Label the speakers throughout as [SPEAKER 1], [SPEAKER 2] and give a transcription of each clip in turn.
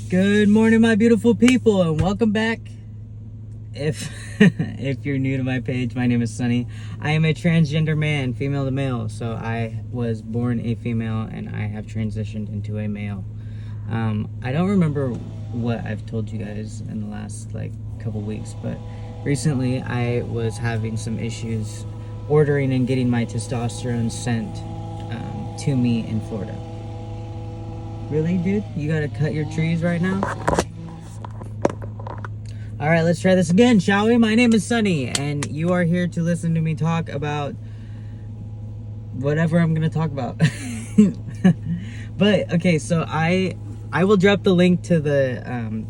[SPEAKER 1] Good morning, my beautiful people, and welcome back. If if you're new to my page, my name is Sunny. I am a transgender man, female to male. So I was born a female and I have transitioned into a male. I don't remember what I've told you guys in the last couple weeks, but recently I was having some issues ordering and getting my testosterone sent to me in Florida. Really, dude? You gotta cut your trees right now? Alright, let's try this again, shall we? My name is Sunny, and you are here to listen to me talk about whatever I'm gonna talk about. But, okay, so I will drop the link to the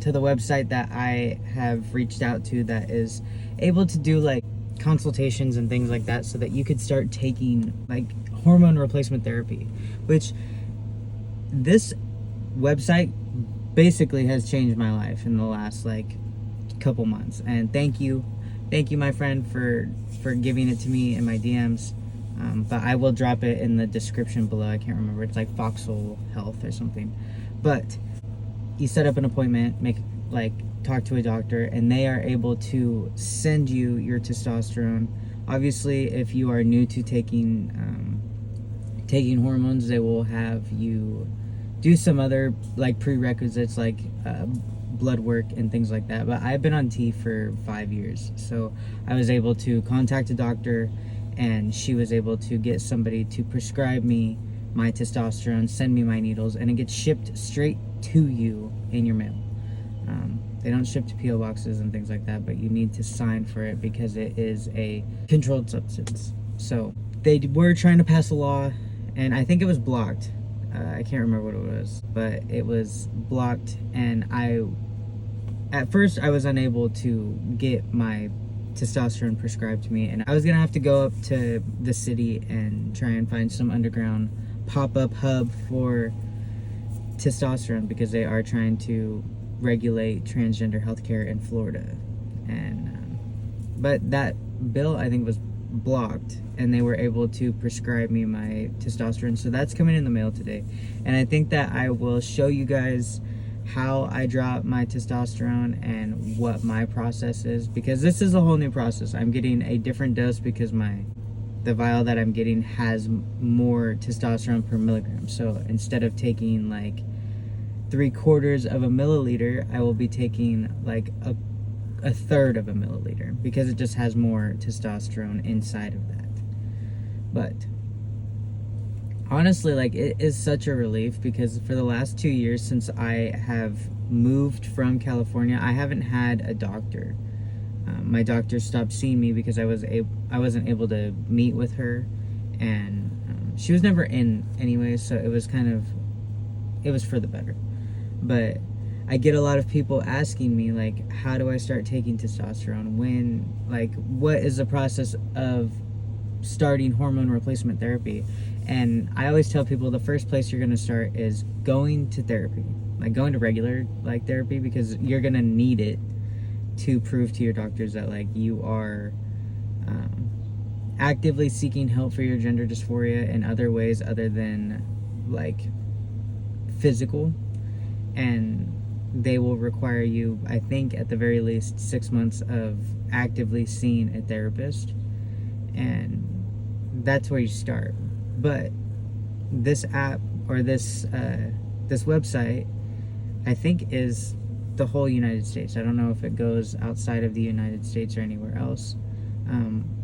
[SPEAKER 1] website that I have reached out to that is able to do consultations and things like that so that you could start taking hormone replacement therapy, which this website basically has changed my life in the last couple months. And thank you my friend for giving it to me in my DMs. But I will drop it in the description below. I can't remember, it's like Foxhole Health or something. But you set up an appointment, talk to a doctor, and they are able to send you your testosterone. Obviously, if you are new to taking hormones, they will have you do some other prerequisites blood work and things like that. But I've been on T for 5 years, so I was able to contact a doctor, and she was able to get somebody to prescribe me my testosterone, send me my needles, and it gets shipped straight to you in your mail. They don't ship to PO boxes and things like that, but you need to sign for it because it is a controlled substance. So they were trying to pass a law, and I think it was blocked. I can't remember what it was, but it was blocked, and at first I was unable to get my testosterone prescribed to me, and I was gonna have to go up to the city and try and find some underground pop-up hub for testosterone because they are trying to regulate transgender healthcare in Florida. And but that bill I think was blocked, and they were able to prescribe me my testosterone, so that's coming in the mail today. And I think that I will show you guys how I drop my testosterone and what my process is, because this is a whole new process. I'm getting a different dose because the vial that I'm getting has more testosterone per milligram. So instead of taking 3/4 of a milliliter, I will be taking a third of a milliliter because it just has more testosterone inside of that. But honestly, it is such a relief because for the last 2 years since I have moved from California, I haven't had a doctor. My doctor stopped seeing me because I wasn't able to meet with her, and she was never in anyway, so it was for the better. But I get a lot of people asking me how do I start taking testosterone? What is the process of starting hormone replacement therapy? And I always tell people the first place you're going to start is going to therapy, going to regular therapy, because you're going to need it to prove to your doctors that you are actively seeking help for your gender dysphoria in other ways other than physical. And they will require you, I think at the very least, 6 months of actively seeing a therapist, and that's where you start. But this app or this website, I think, is the whole United States. I don't know if it goes outside of the United States or anywhere else.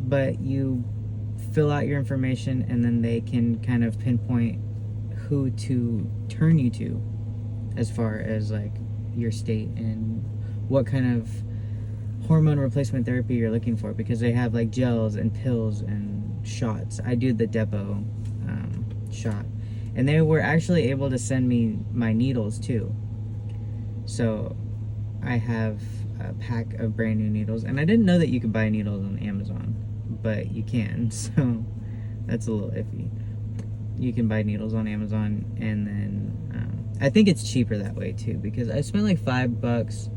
[SPEAKER 1] But you fill out your information, and then they can kind of pinpoint who to turn you to as far as your state and what kind of hormone replacement therapy you're looking for, because they have gels and pills and shots. I do the depo shot, and they were actually able to send me my needles too. So I have a pack of brand new needles, and I didn't know that you could buy needles on Amazon, but you can, so that's a little iffy. You can buy needles on Amazon, and then I think it's cheaper that way too, because I spent $5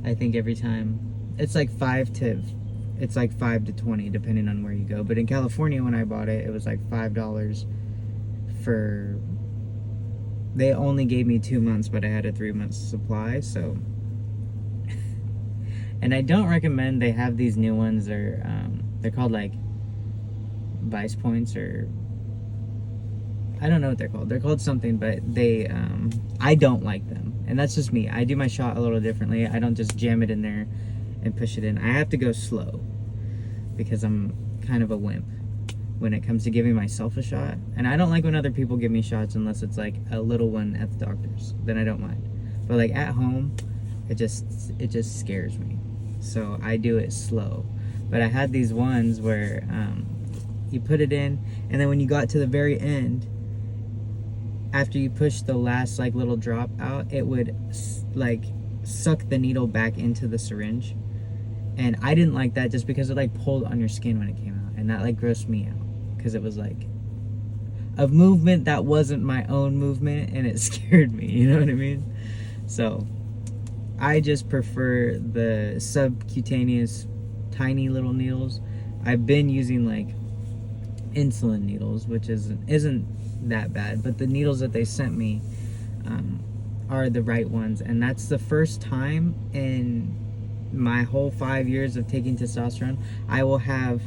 [SPEAKER 1] I think every time. It's 5 to 20 depending on where you go. But in California when I bought it, it was $5 for they only gave me 2 months, but I had a 3 month supply, so. And I don't recommend. They have these new ones, they're called like Vice Points, or I don't know what they're called. They're called something, but I don't like them. And that's just me. I do my shot a little differently. I don't just jam it in there and push it in. I have to go slow because I'm kind of a wimp when it comes to giving myself a shot. And I don't like when other people give me shots unless it's like a little one at the doctor's. Then I don't mind. But like at home, it just scares me. So I do it slow. But I had these ones where you put it in, and then when you got to the very end, after you push the last like little drop out, it would like suck the needle back into the syringe. And I didn't like that just because it like pulled on your skin when it came out, and that like grossed me out because it was like a movement that wasn't my own movement, and it scared me, you know what I mean? So I just prefer the subcutaneous tiny little needles. I've been using like insulin needles, which isn't that bad, but the needles that they sent me are the right ones. And that's the first time in my whole 5 years of taking testosterone I will have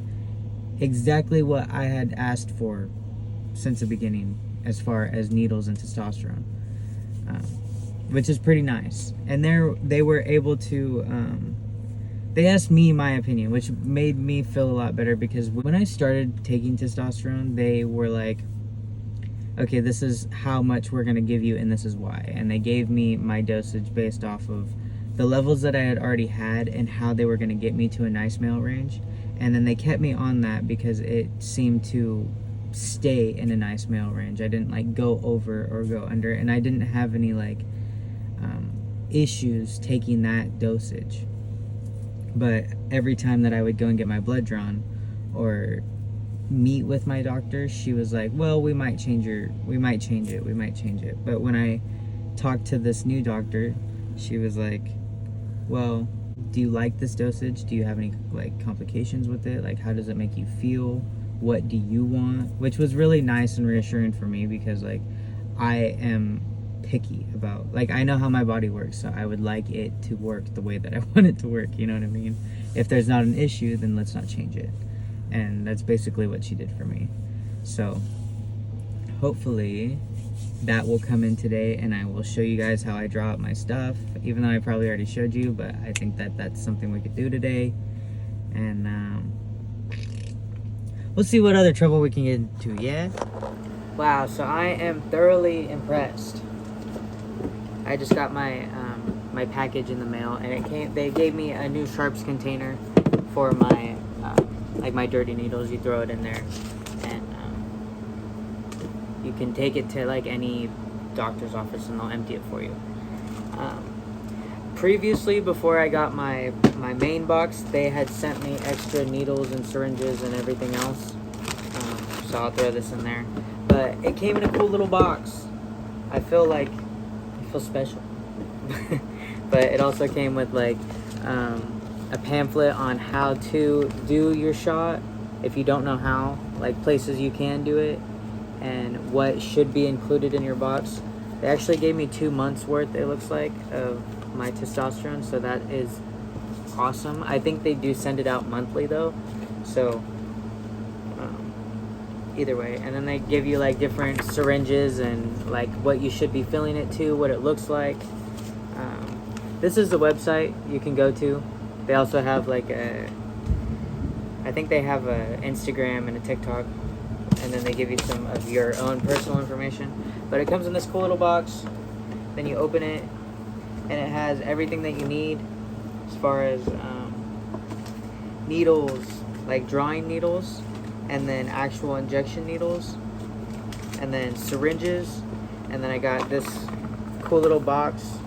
[SPEAKER 1] exactly what I had asked for since the beginning as far as needles and testosterone, which is pretty nice. And they were able to they asked me my opinion, which made me feel a lot better, because when I started taking testosterone, they were like, okay, this is how much we're going to give you, and this is why. And they gave me my dosage based off of the levels that I had already had and how they were going to get me to a nice male range. And then they kept me on that because it seemed to stay in a nice male range. I didn't like go over or go under, and I didn't have any like issues taking that dosage. But every time that I would go and get my blood drawn or meet with my doctor, she was like, well, we might change it. But when I talked to this new doctor, she was like, well, do you like this dosage? Do you have any like complications with it? Like, how does it make you feel? What do you want? Which was really nice and reassuring for me, because like I am picky about, like, I know how my body works, so I would like it to work the way that I want it to work, you know what I mean? If there's not an issue, then let's not change it. And that's basically what she did for me. So hopefully that will come in today, and I will show you guys how I draw up my stuff, even though I probably already showed you, but I think that that's something we could do today. And we'll see what other trouble we can get into, yeah? Wow, so I am thoroughly impressed. I just got my my package in the mail, and they gave me a new sharps container for my like my dirty needles. You throw it in there, and you can take it to like any doctor's office and they'll empty it for you. Previously, before I got my main box, they had sent me extra needles and syringes and everything else, so I'll throw this in there. But it came in a cool little box. I feel special. But it also came with like a pamphlet on how to do your shot if you don't know how, like places you can do it and what should be included in your box. They actually gave me 2 months worth, it looks like, of my testosterone, so that is awesome. I think they do send it out monthly though, so either way. And then they give you like different syringes and like what you should be filling it to, what it looks like. This is the website you can go to. They also have like I think they have a Instagram and a TikTok, and then they give you some of your own personal information. But it comes in this cool little box. Then you open it, and it has everything that you need as far as needles, like drawing needles, and then actual injection needles, and then syringes. And then I got this cool little box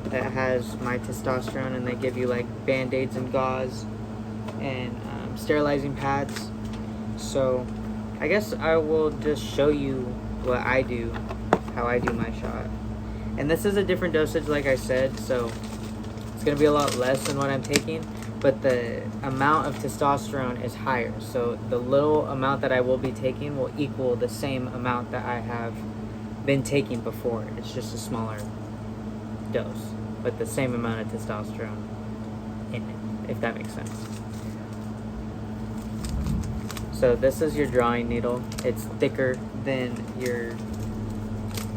[SPEAKER 1] that has my testosterone, and they give you like band-aids and gauze and sterilizing pads. So I guess I will just show you what I do, how I do my shot. And this is a different dosage, like I said, so it's gonna be a lot less than what I'm taking, but the amount of testosterone is higher, so the little amount that I will be taking will equal the same amount that I have been taking before. It's just a smaller dose, but the same amount of testosterone in it, if that makes sense. So this is your drawing needle. It's thicker than your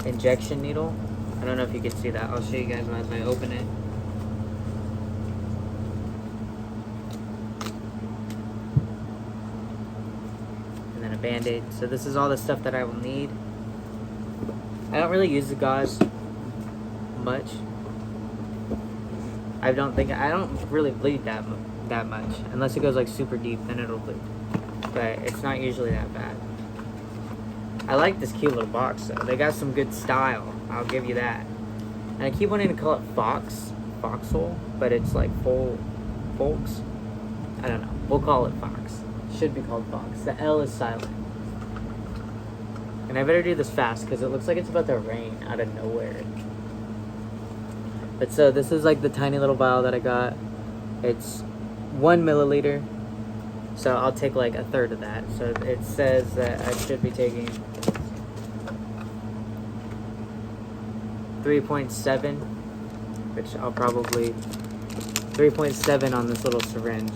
[SPEAKER 1] injection needle. I don't know if you can see that. I'll show you guys as I open it. And then a Band-Aid. So this is all the stuff that I will need. I don't really use the gauze much. I don't really bleed that much. Unless it goes like super deep, then it'll bleed. But it's not usually that bad. I like this cute little box though. They got some good style, I'll give you that. And I keep wanting to call it Foxhole, but it's like Folks. I don't know. We'll call it Fox. Should be called Fox. The L is silent. And I better do this fast because it looks like it's about to rain out of nowhere. But so this is like the tiny little vial that I got. It's 1 milliliter. So I'll take like a third of that. So it says that I should be taking 3.7, which I'll probably 3.7 on this little syringe.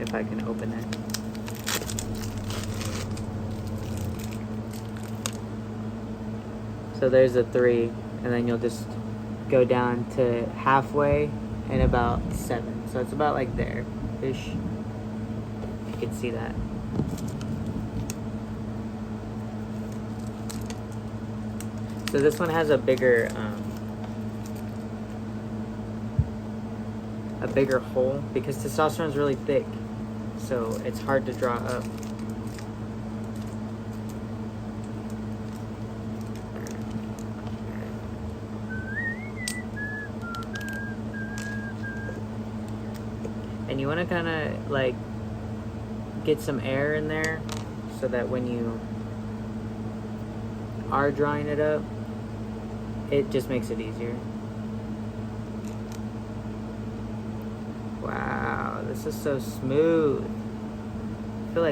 [SPEAKER 1] If I can open it. So there's a 3, and then you'll just go down to halfway and about 7. So it's about like there-ish. You can see that. So this one has a bigger hole because testosterone is really thick. So it's hard to draw up. And you want to kind of like get some air in there so that when you are drawing it up, it just makes it easier. Wow, this is so smooth. I feel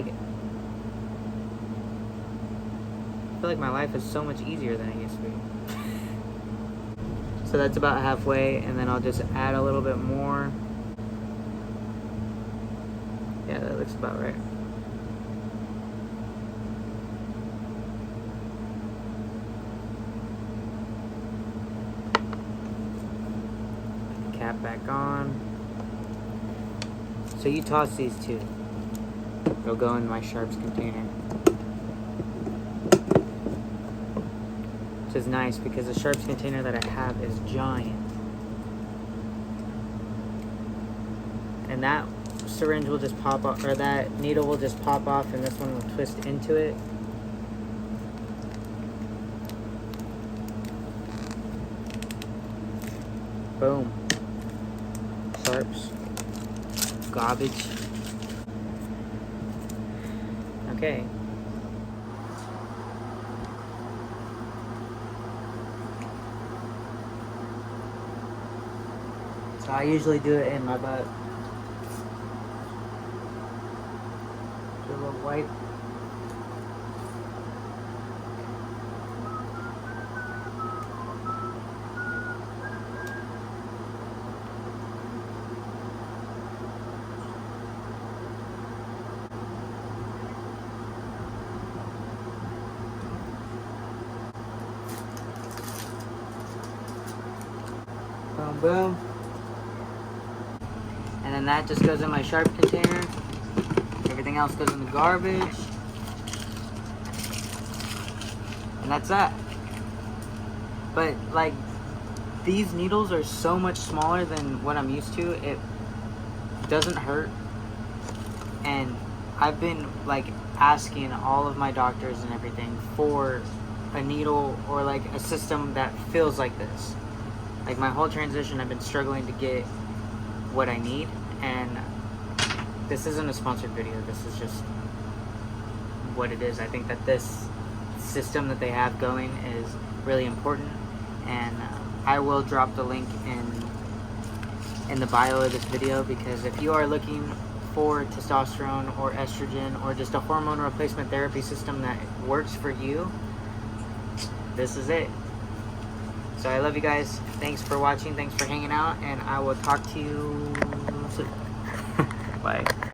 [SPEAKER 1] like my life is so much easier than it used to be. So that's about halfway, and then I'll just add a little bit more. Yeah, that looks about right. Cap back on. So you toss these two. They'll go in my sharps container. Which is nice because the sharps container that I have is giant. And that syringe will just pop off, or that needle will just pop off, and this one will twist into it. Boom. Sharps. Garbage. Okay. So I usually do it in my butt. Do a little wipe. Boom, boom. And then that just goes in my sharp container. Everything else goes in the garbage. And that's that. But like, these needles are so much smaller than what I'm used to. It doesn't hurt. And I've been like asking all of my doctors and everything for a needle or like a system that feels like this. Like my whole transition, I've been struggling to get what I need, and this isn't a sponsored video. This is just what it is. I think that this system that they have going is really important, and I will drop the link in the bio of this video, because if you are looking for testosterone or estrogen or just a hormone replacement therapy system that works for you, this is it. So I love you guys. Thanks for watching. Thanks for hanging out. And I will talk to you soon. Bye.